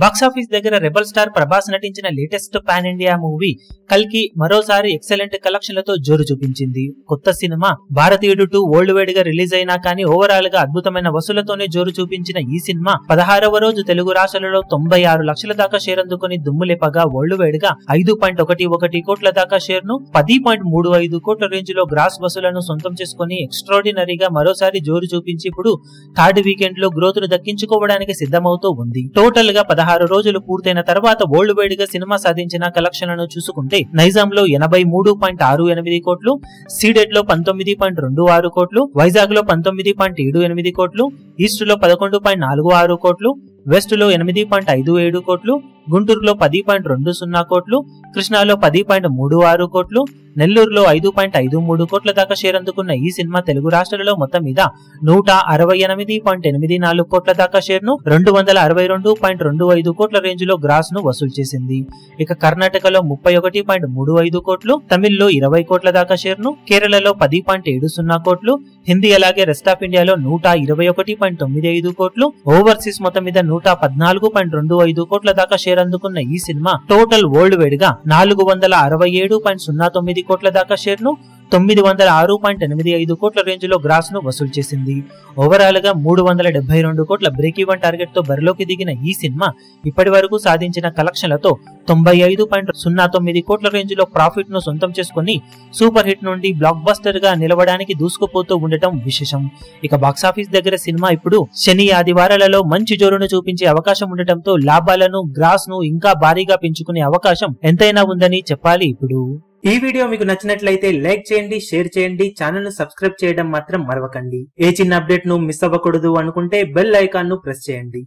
Box office దగ్గర rebel star Prabhas నటించిన latest pan India movie కల్కి మరోసారి ఎక్సలెంట్ కలెక్షన్లతో జోరు చూపించింది. కొత్త సినిమా భారతీయుడు 2 వరల్డ్ వైడ్ గా రిలీజ్ అయినా కానీ ఓవరాల్ గా అద్భుతమైన వసూలతోనే జోరు చూపించిన ఈ సినిమా 16వ రోజు తెలుగు రాష్ట్రాలలో 96 లక్షల దాకా షేర్ అందుకుని దుమ్ములేపగా వరల్డ్ వైడ్ గా 5.11 కోట్ల దాకా షేర్ ను 10.35 కోట్ల రేంజ్ లో గ్రాస్ వసూలను సొంతం చేసుకుని ఎక్స్ట్రాడినరీగా మరోసారి జోరు చూపించి ఇప్పుడు థర్డ్ వీకెండ్ లో గ్రోత్ ను దక్కించుకోవడానికి సిద్ధమవుతూ ఉంది. టోటల్ గా 16 రోజులు పూర్తయిన తర్వాత వరల్డ్ వైడ్ గా సినిమా సాధించిన కలెక్షన్లను చూసుకుంటే నైజాం లో 83.68 కోట్లు, సీడెడ్ లో 19.26 కోట్లు, వైజాగ్ లో 19.78 కోట్లు, ఈస్ట్ లో 11.46 కోట్లు, వెస్ట్ లో 8.57 కోట్లు, గుంటూరులో 10.20 కోట్లు, కృష్ణాలో 10.36 కోట్లు, నెల్లూరులో 5.53 కోట్ల దాకా షేర్ అందుకున్న ఈ సినిమా తెలుగు రాష్ట్రాలలో మొత్తం మీద 168.84 కోట్ల దాకా షేర్ ను 262.25 కోట్ల రేంజ్ లో గ్రాస్ ను వసూలు చేసింది. ఇక కర్ణాటకలో 31.35 కోట్లు, తమిళ్లో 20 కోట్ల దాకా షేర్ ను, కేరళలో 10.70 కోట్లు, హిందీ అలాగే రెస్ట్ ఆఫ్ ఇండియాలో 121.95 కోట్లు, ఓవర్సీస్ మొత్తం మీద 114.25 కోట్ల దాకా షేర్ అందుకున్న ఈ సినిమా టోటల్ వరల్డ్ వైడ్ గా 467.09 కోట్ల దాకా షేర్ ను 906.85 కోట్ల రేంజ్ లో గ్రాస్ ను వసూలు చేసింది. ఓవరాల్ గా 372 కోట్ల బ్రేక్ ఈవెన్ టార్గెట్ తో బరిలోకి దిగిన ఈ సినిమా ఇప్పటి వరకు సాధించిన కలెక్షన్లతో 95.09 కోట్ల రేంజ్ లో ప్రాఫిట్ ను సొంతం చేసుకుని సూపర్ హిట్ నుండి బ్లాక్ బస్టర్ గా నిలవడానికి దూసుకుపోతూ ఉండటం విశేషం. ఇక బాక్సాఫీస్ దగ్గర సినిమా ఇప్పుడు శని ఆదివారాలలో మంచి జోరును చూపించే అవకాశం ఉండటంతో లాభాలను గ్రాస్ ను ఇంకా భారీగా పెంచుకునే అవకాశం ఎంతైనా ఉందని చెప్పాలి. ఇప్పుడు ఈ వీడియో మీకు నచ్చినట్లయితే లైక్ చేయండి, షేర్ చేయండి, ఛానల్ ను సబ్స్క్రైబ్ చేయడం మాత్రం మరవకండి. ఏ చిన్న అప్డేట్ ను మిస్ అవ్వకూడదు అనుకుంటే బెల్ ఐకాన్ ను ప్రెస్ చేయండి.